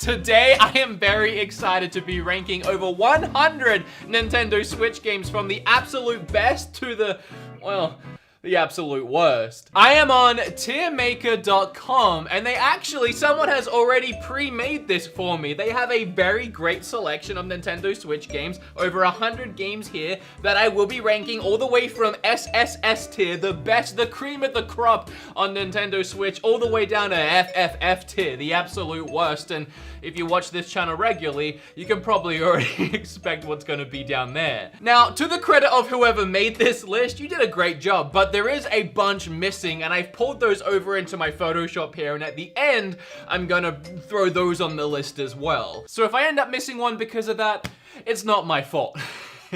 Today, I am very excited to be ranking over 100 Nintendo Switch games from the absolute best to the, well, the absolute worst. I am on tiermaker.com and someone has already pre-made this for me. They have a very great selection of Nintendo Switch games, over 100 games here that I will be ranking all the way from SSS tier, the best, the cream of the crop on Nintendo Switch, all the way down to FFF tier, the absolute worst. And if you watch this channel regularly, you can probably already expect what's gonna be down there. Now, to the credit of whoever made this list, you did a great job, but there is a bunch missing, and I've pulled those over into my Photoshop here, and at the end, I'm gonna throw those on the list as well. So if I end up missing one because of that, it's not my fault.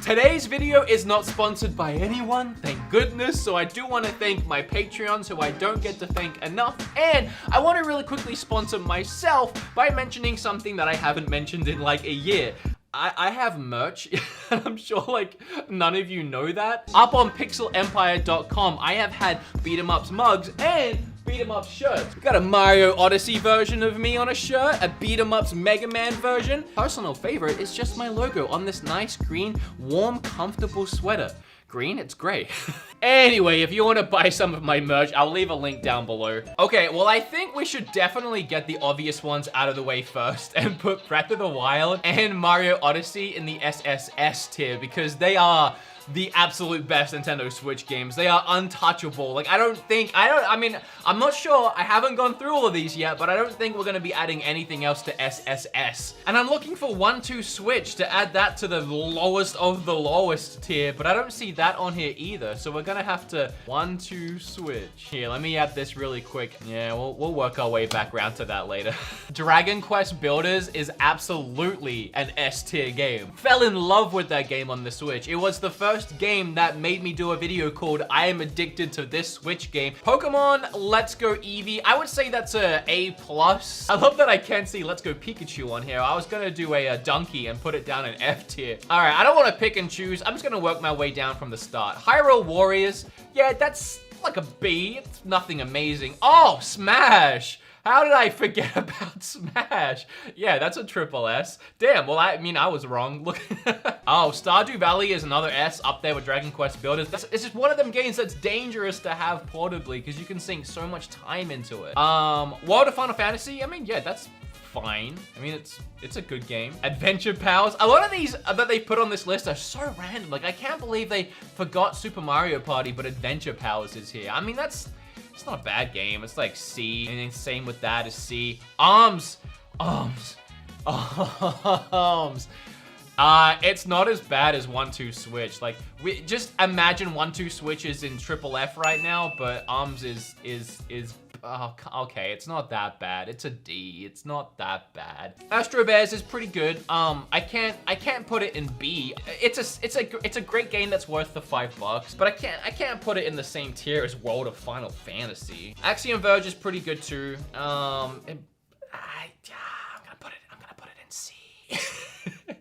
Today's video is not sponsored by anyone, thank goodness, so I do want to thank my Patreons who I don't get to thank enough, and I want to really quickly sponsor myself by mentioning something that I haven't mentioned in like a year. I have merch, and I'm sure like none of you know that. Up on pixelempire.com, I have had beat 'em ups mugs and beat 'em ups shirts. We got a Mario Odyssey version of me on a shirt, a beat 'em ups Mega Man version. Personal favorite is just my logo on this nice green, warm, comfortable sweater. Green? It's gray. Anyway, if you want to buy some of my merch, I'll leave a link down below. Okay, well, I think we should definitely get the obvious ones out of the way first and put Breath of the Wild and Mario Odyssey in the SSS tier because they are the absolute best Nintendo Switch games. They are untouchable. Like, I mean, I'm not sure. I haven't gone through all of these yet, but I don't think we're gonna be adding anything else to SSS. And I'm looking for 1-2 Switch to add that to the lowest of the lowest tier, but I don't see that on here either. So we're gonna have to 1-2 Switch. Here, let me add this really quick. Yeah, we'll work our way back around to that later. Dragon Quest Builders is absolutely an S tier game. Fell in love with that game on the Switch. It was the first game that made me do a video called I am addicted to this Switch game. Pokemon Let's Go Eevee, I would say that's a A+. I love that I can't see Let's Go Pikachu on here. I was gonna do a Donkey and put it down in F tier. All right, I don't want to pick and choose. I'm just gonna work my way down from the start. Hyrule Warriors, yeah, that's like a B. It's nothing amazing. Oh, Smash! How did I forget about Smash? Yeah, that's a triple S. Damn, well, I mean, I was wrong. Look. Oh, Stardew Valley is another S up there with Dragon Quest Builders. It's just one of them games that's dangerous to have portably because you can sink so much time into it. World of Final Fantasy, I mean, yeah, that's fine. I mean, it's a good game. Adventure Powers. A lot of these that they put on this list are so random. Like, I can't believe they forgot Super Mario Party, but Adventure Powers is here. I mean, it's not a bad game. It's like C, and then same with that is C. Arms. It's not as bad as 1-2 Switch. Like, we just imagine 1-2 Switch is in triple F right now, but Arms is oh, okay, it's not that bad. It's a D. It's not that bad. Astro Bears is pretty good. I can't put it in B. It's a great game that's worth the $5, but I can't put it in the same tier as World of Final Fantasy. Axiom Verge is pretty good too. I'm gonna put it in C.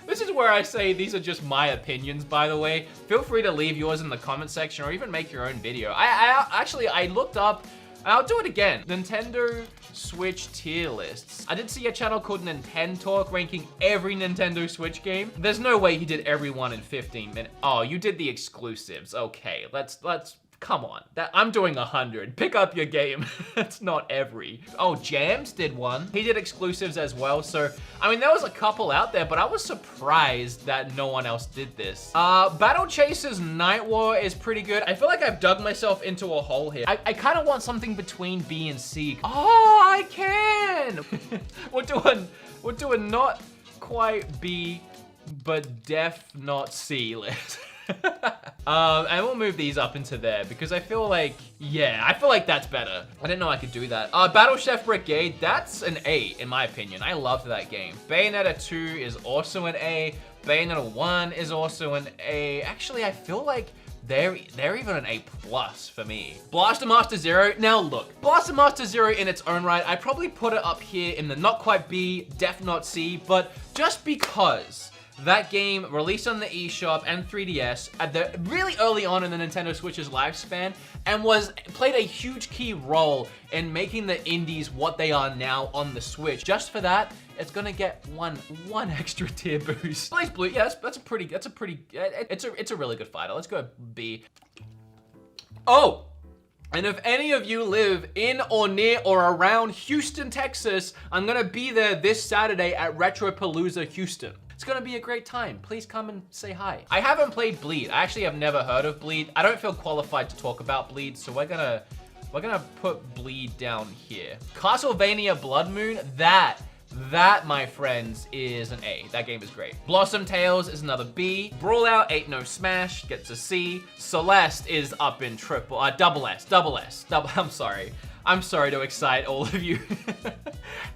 This is where I say these are just my opinions, by the way. Feel free to leave yours in the comment section or even make your own video. I looked up, I'll do it again. Nintendo Switch tier lists. I did see a channel called Nintendo Talk ranking every Nintendo Switch game. There's no way he did every one in 15 minutes. Oh, you did the exclusives. Okay, let's come on. I'm doing 100. Pick up your game. It's not every. Oh, Jams did one. He did exclusives as well. So, I mean, there was a couple out there, but I was surprised that no one else did this. Battle Chasers Night War is pretty good. I feel like I've dug myself into a hole here. I kind of want something between B and C. Oh, I can. We're doing not quite B, but def not C list. And we'll move these up into there because I feel like, yeah, I feel like that's better. I didn't know I could do that. Battle Chef Brigade, that's an A in my opinion. I loved that game. Bayonetta 2 is also an A. Bayonetta 1 is also an A. Actually, I feel like they're even an A+ for me. Blaster Master Zero, now look, Blaster Master Zero in its own right, I probably put it up here in the not quite B, def not C, but just because that game released on the eShop and 3DS at the really early on in the Nintendo Switch's lifespan and played a huge key role in making the indies what they are now on the Switch. Just for that, it's gonna get one extra tier boost. BlazBlue, yeah, it's a really good fighter. Let's go B. Oh! And if any of you live in or near or around Houston, Texas, I'm gonna be there this Saturday at Retropalooza Houston. It's gonna be a great time. Please come and say hi. I haven't played Bleed. I actually have never heard of Bleed. I don't feel qualified to talk about Bleed, so we're gonna put Bleed down here. Castlevania Blood Moon, that, my friends, is an A. That game is great. Blossom Tales is another B. Brawlout Ain't No Smash gets a C. Celeste is up in double S. I'm sorry to excite all of you.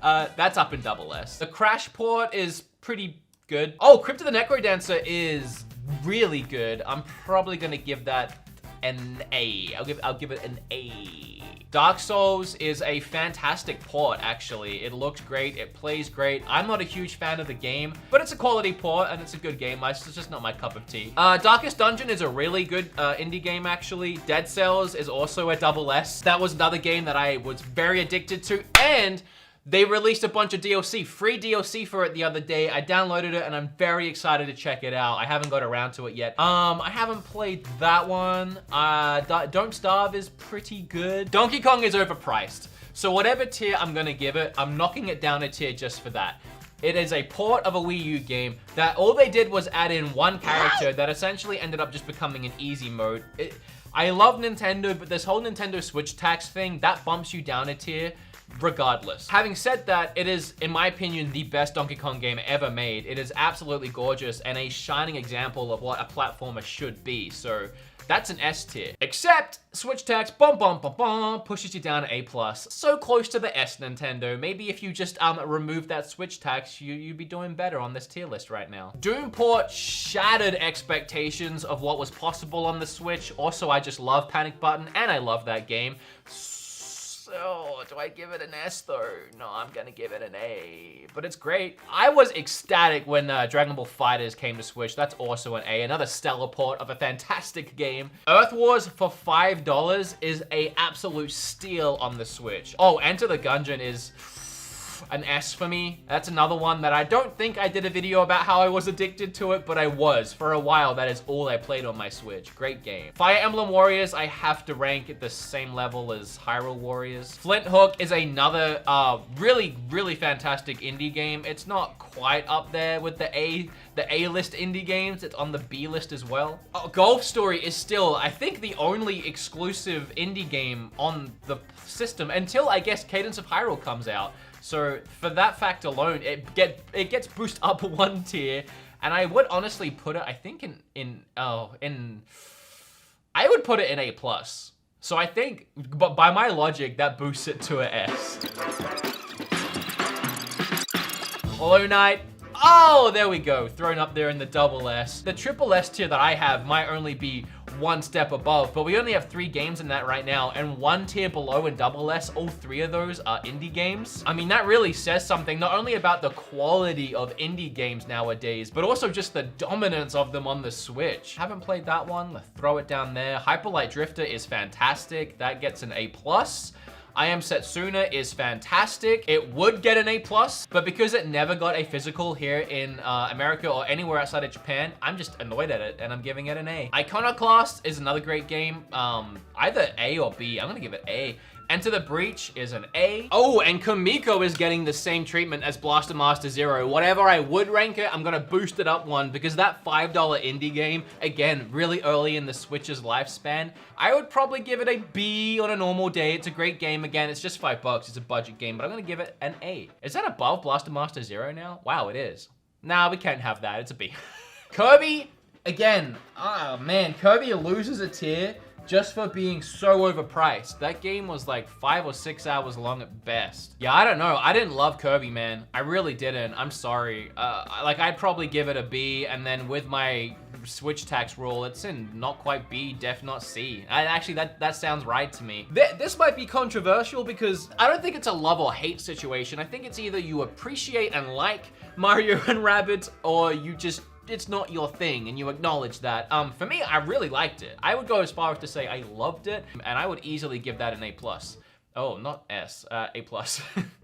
That's up in double S. The Crash port is pretty good. Oh, Crypt of the Necrodancer is really good. I'm probably gonna give that an A. I'll give it an A. Dark Souls is a fantastic port, actually. It looks great, it plays great. I'm not a huge fan of the game, but it's a quality port and it's a good game. It's just not my cup of tea. Darkest Dungeon is a really good indie game, actually. Dead Cells is also a double S. That was another game that I was very addicted to, and they released a bunch of DLC, free DLC for it the other day. I downloaded it and I'm very excited to check it out. I haven't got around to it yet. I haven't played that one. Don't Starve is pretty good. Donkey Kong is overpriced. So whatever tier I'm gonna give it, I'm knocking it down a tier just for that. It is a port of a Wii U game that all they did was add in one character that essentially ended up just becoming an easy mode. I love Nintendo, but this whole Nintendo Switch tax thing, that bumps you down a tier regardless. Having said that, it is, in my opinion, the best Donkey Kong game ever made. It is absolutely gorgeous and a shining example of what a platformer should be. So that's an S tier. Except Switch tax, pushes you down to A+. So close to the S, Nintendo. Maybe if you just remove that Switch tax, you'd be doing better on this tier list right now. Doom port shattered expectations of what was possible on the Switch. Also, I just love Panic Button and I love that game. So, do I give it an S though? No, I'm gonna give it an A, but it's great. I was ecstatic when Dragon Ball FighterZ came to Switch. That's also an A, another stellar port of a fantastic game. Earth Wars for $5 is a absolute steal on the Switch. Oh, Enter the Gungeon is an S for me. That's another one that I don't think I did a video about how I was addicted to it, but I was. For a while, that is all I played on my Switch. Great game. Fire Emblem Warriors, I have to rank at the same level as Hyrule Warriors. Flint Hook is another really, really fantastic indie game. It's not quite up there with the A-list indie games. It's on the B list as well. Golf Story is still, I think, the only exclusive indie game on the system until, I guess, Cadence of Hyrule comes out. So for that fact alone, it gets boosted up one tier, and I would honestly put it, I think I would put it in A+. So I think, but by my logic, that boosts it to an S. Hollow Knight. Oh, there we go. Thrown up there in the double S. The triple S tier that I have might only be one step above, but we only have 3 games in that right now, and one tier below in double S, all 3 of those are indie games. I mean, that really says something, not only about the quality of indie games nowadays, but also just the dominance of them on the Switch. Haven't played that one, let's throw it down there. Hyper Light Drifter is fantastic. That gets an A+. I Am Setsuna is fantastic. It would get an A+, but because it never got a physical here in America or anywhere outside of Japan, I'm just annoyed at it and I'm giving it an A. Iconoclast is another great game. Either A or B. I'm gonna give it A. Enter the Breach is an A. Oh, and Kamiko is getting the same treatment as Blaster Master Zero. Whatever I would rank it, I'm gonna boost it up one because that $5 indie game, again, really early in the Switch's lifespan, I would probably give it a B on a normal day. It's a great game. Again, it's just $5. It's a budget game, but I'm gonna give it an A. Is that above Blaster Master Zero now? Wow, it is. Nah, we can't have that. It's a B. Kirby, again, oh man, Kirby loses a tier just for being so overpriced. That game was like 5 or 6 hours long at best. Yeah, I don't know. I didn't love Kirby, man. I really didn't. I'm sorry. Like, I'd probably give it a B, and then with my Switch tax rule, it's in not quite B, def not C. Actually, that sounds right to me. This might be controversial because I don't think it's a love or hate situation. I think it's either you appreciate and like Mario and Rabbids, or you just, it's not your thing and you acknowledge that. For me, I really liked it. I would go as far as to say I loved it, and I would easily give that an A+. Oh, not S, A+.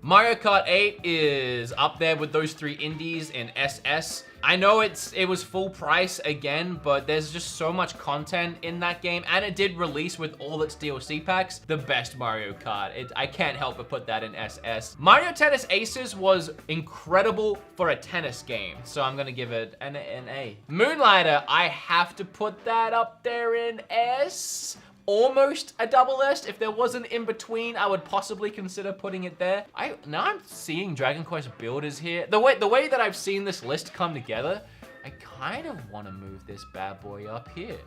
Mario Kart 8 is up there with those three indies in SS. I know it was full price again, but there's just so much content in that game, and it did release with all its DLC packs. The best Mario Kart. I can't help but put that in SS. Mario Tennis Aces was incredible for a tennis game, so I'm gonna give it an A. Moonlighter, I have to put that up there in S. Almost a double S. If there wasn't in between, I would possibly consider putting it there. Now I'm seeing Dragon Quest Builders here. The way that I've seen this list come together, I kind of want to move this bad boy up here.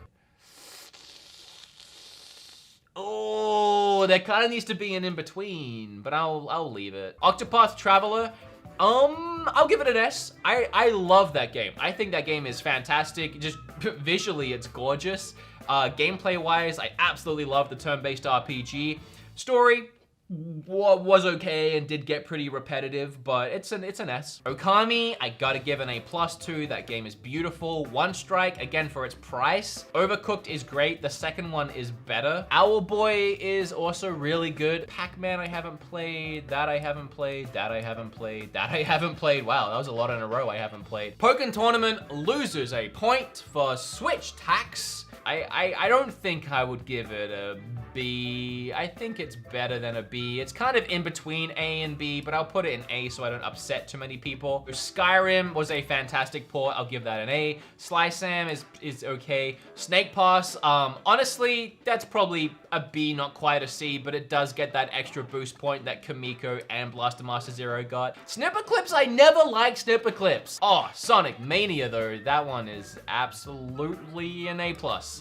Oh, there kind of needs to be an in between, but I'll leave it. Octopath Traveler. I'll give it an S. I love that game. I think that game is fantastic. Just visually, it's gorgeous. Gameplay-wise, I absolutely love the turn-based RPG. Story was okay and did get pretty repetitive, but it's an S. Okami, I gotta give an A+ to. That game is beautiful. One Strike, again, for its price. Overcooked is great. The second one is better. Owlboy is also really good. Pac-Man, I haven't played. That I haven't played. That I haven't played. That I haven't played. Wow, that was a lot in a row I haven't played. Pokken Tournament loses a point for Switch tax. I don't think I would give it a B. I think it's better than a B. It's kind of in between A and B, but I'll put it in A so I don't upset too many people. Skyrim was a fantastic port. I'll give that an A. Sly Sam is okay. Snake Pass, honestly, that's probably a B, not quite a C, but it does get that extra boost point that Kamiko and Blaster Master Zero got. Snipper Clips, I never liked Snipper Clips. Oh, Sonic Mania though, that one is absolutely an A+.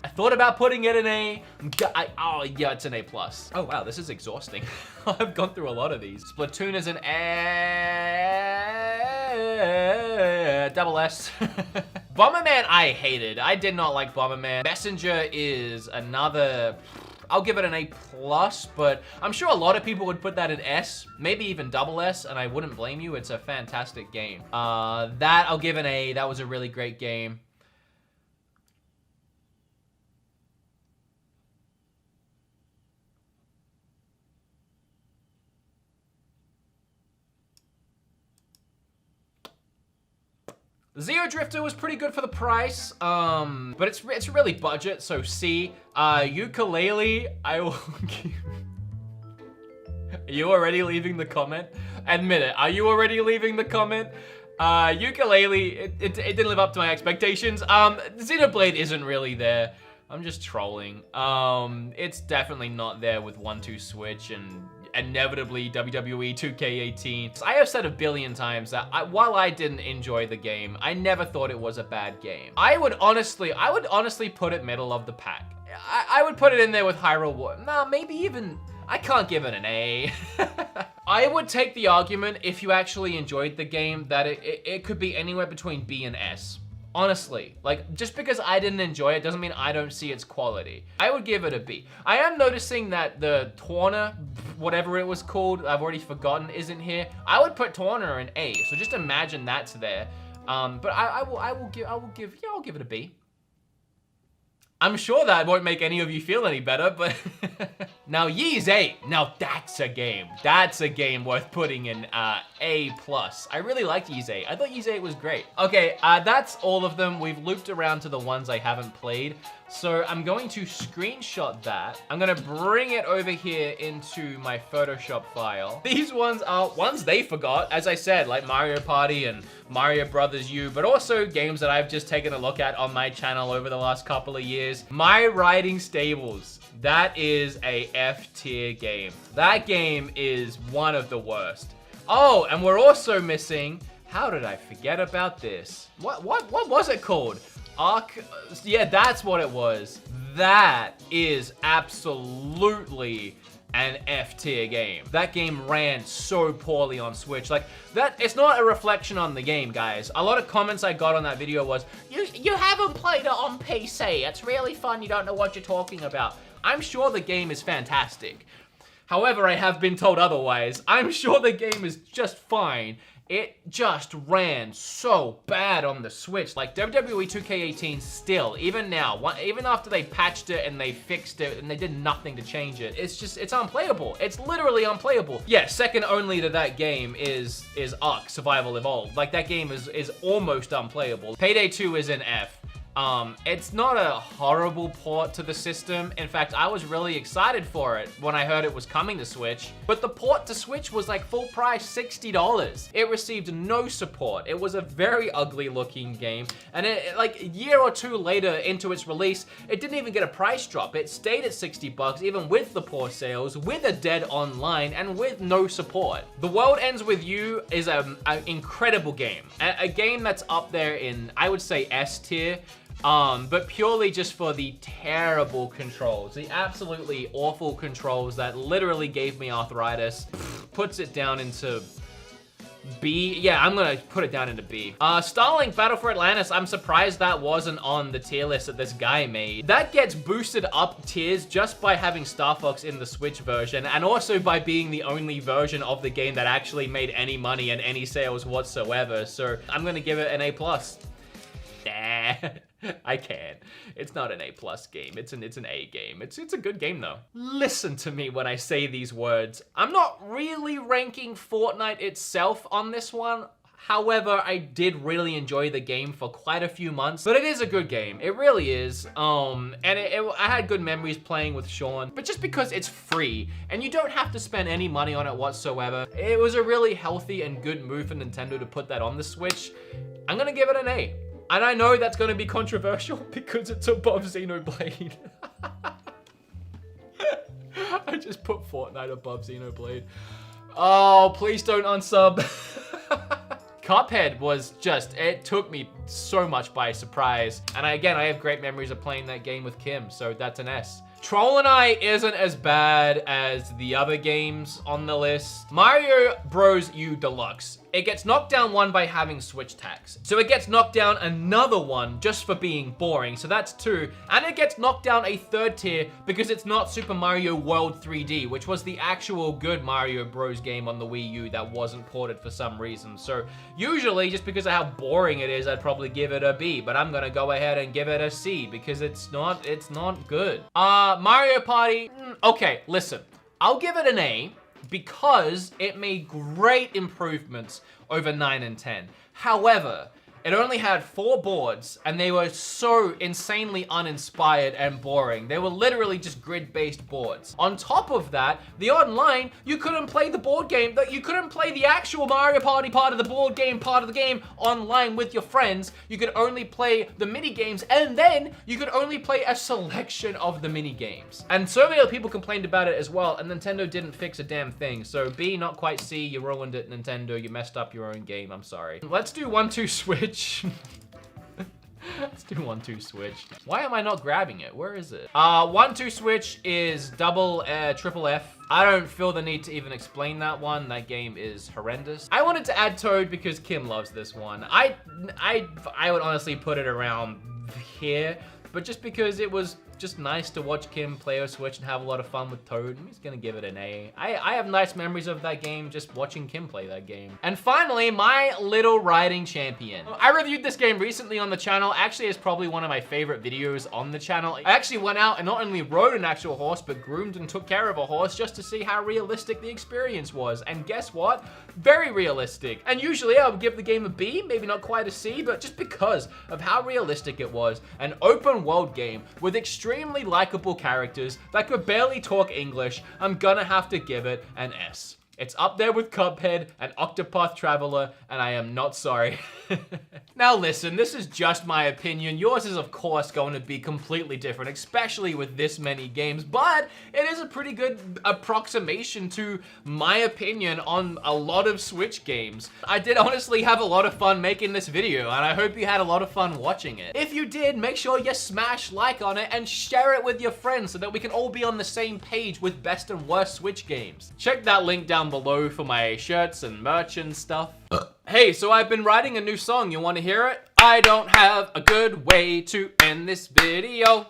I thought about putting it in A. Oh yeah, it's an A+. Oh wow, this is exhausting. I've gone through a lot of these. Splatoon is an A, double S. Bomberman, I hated. I did not like Bomberman. Messenger is another, I'll give it an A+, but I'm sure a lot of people would put that in S, maybe even double S, and I wouldn't blame you. It's a fantastic game. That I'll give an A. That was a really great game. Zero Drifter was pretty good for the price, but it's really budget, so C. Ukulele, I will give... Are you already leaving the comment? Admit it, are you already leaving the comment? Ukulele, it didn't live up to my expectations. Xenoblade isn't really there. I'm just trolling. It's definitely not there with 1-2 Switch and inevitably WWE 2K18. I have said a billion times that while I didn't enjoy the game, I never thought it was a bad game. I would honestly put it middle of the pack. I would put it in there with Hyrule Warriors. Nah, maybe even, I can't give it an A. I would take the argument if you actually enjoyed the game that it could be anywhere between B and S. Honestly, like, just because I didn't enjoy it doesn't mean I don't see its quality. I would give it a B. I am noticing that the Torna, whatever it was called, I've already forgotten, isn't here. I would put Torna in A, so just imagine that's there. But I'll give it a B. I'm sure that won't make any of you feel any better, but... Now, Ys 8. Now, that's a game. That's a game worth putting in A+. I really liked Ys 8. I thought Ys 8 was great. Okay, that's all of them. We've looped around to the ones I haven't played. So I'm going to screenshot that. I'm gonna bring it over here into my Photoshop file. These ones are ones they forgot, as I said, like Mario Party and Mario Brothers U, but also games that I've just taken a look at on my channel over the last couple of years. My Riding Stables. That is a F tier game. That game is one of the worst. Oh, and we're also missing, how did I forget about this? What was it called? Yeah, that's what it was. That is absolutely an F tier game. That game ran so poorly on Switch. Like, that, it's not a reflection on the game, guys. A lot of comments I got on that video was, you haven't played it on PC. It's really fun. You don't know what you're talking about. I'm sure the game is fantastic. However, I have been told otherwise. I'm sure the game is just fine. it just ran so bad on the Switch. Like WWE 2K18 still, even now, even after they patched it and they fixed it and they did nothing to change it, it's unplayable. It's literally unplayable. Yeah, second only to that game is Ark Survival Evolved. Like that game is almost unplayable. Payday 2 is an F. It's not a horrible port to the system. In fact, I was really excited for it when I heard it was coming to Switch. But the port to Switch was like full price, $60. It received no support. It was a very ugly looking game. And like a year or two later into its release, it didn't even get a price drop. It stayed at 60 bucks, even with the poor sales, with a dead online, and with no support. The World Ends With You is an incredible game. A game that's up there in, I would say, S tier. But purely just for the terrible controls, the absolutely awful controls that literally gave me arthritis. Puts it down into B. Yeah, I'm gonna put it down into B. Starlink Battle for Atlantis, I'm surprised that wasn't on the tier list that this guy made. That gets boosted up tiers just by having Star Fox in the Switch version, and also by being the only version of the game that actually made any money and any sales whatsoever. So I'm gonna give it an A+. Nah. I can't. It's not an A+ game. It's an A game. It's a good game though. Listen to me when I say these words. I'm not really ranking Fortnite itself on this one. However, I did really enjoy the game for quite a few months, but it is a good game. It really is. And I had good memories playing with Sean, but just because it's free and you don't have to spend any money on it whatsoever, it was a really healthy and good move for Nintendo to put that on the Switch. I'm gonna give it an A. And I know that's gonna be controversial because it's above Xenoblade. I just put Fortnite above Xenoblade. Oh, please don't unsub. Cuphead was just, it took me so much by surprise. And again, I have great memories of playing that game with Kim, so that's an S. Troll and I isn't as bad as the other games on the list. Mario Bros. U Deluxe. It gets knocked down one by having Switch tax. So it gets knocked down another one just for being boring. So that's 2. And it gets knocked down a 3rd tier because it's not Super Mario World 3D, which was the actual good Mario Bros. Game on the Wii U that wasn't ported for some reason. So usually, just because of how boring it is, I'd probably give it a B. But I'm gonna go ahead and give it a C because it's not good. Mario Party, okay, listen. I'll give it an A because it made great improvements over 9 and 10. However, it only had 4 boards, and they were so insanely uninspired and boring. They were literally just grid-based boards. On top of that, the online, you couldn't play the board game, you couldn't play the actual Mario Party part of the board game, part of the game online with your friends. You could only play the mini games, and then you could only play a selection of the mini games. And so many other people complained about it as well, and Nintendo didn't fix a damn thing. So B, not quite C, you ruined it, Nintendo. You messed up your own game, I'm sorry. Let's do 1-2 Switch. Let's do 1-2 Switch. Why am I not grabbing it? Where is it? 1-2 Switch is triple F. I don't feel the need to even explain that one. That game is horrendous. I wanted to add Toad because Kim loves this one. I would honestly put it around here, but just because it was just nice to watch Kim play her Switch and have a lot of fun with Toad, I'm just gonna give it an A. I have nice memories of that game, just watching Kim play that game. And finally, My Little Riding Champion. I reviewed this game recently on the channel. Actually, it's probably one of my favorite videos on the channel. I actually went out and not only rode an actual horse, but groomed and took care of a horse just to see how realistic the experience was. And guess what? Very realistic. And usually I would give the game a B, maybe not quite a C, but just because of how realistic it was. An open world game with extremely likable characters that could barely talk English, I'm gonna have to give it an S. It's up there with Cuphead and Octopath Traveler, and I am not sorry. Now listen, this is just my opinion. Yours is of course going to be completely different, especially with this many games, but it is a pretty good approximation to my opinion on a lot of Switch games. I did honestly have a lot of fun making this video, and I hope you had a lot of fun watching it. If you did, make sure you smash like on it and share it with your friends so that we can all be on the same page with best and worst Switch games. Check that link down below for my shirts and merch and stuff. Hey, so I've been writing a new song. You want to hear it? I don't have a good way to end this video.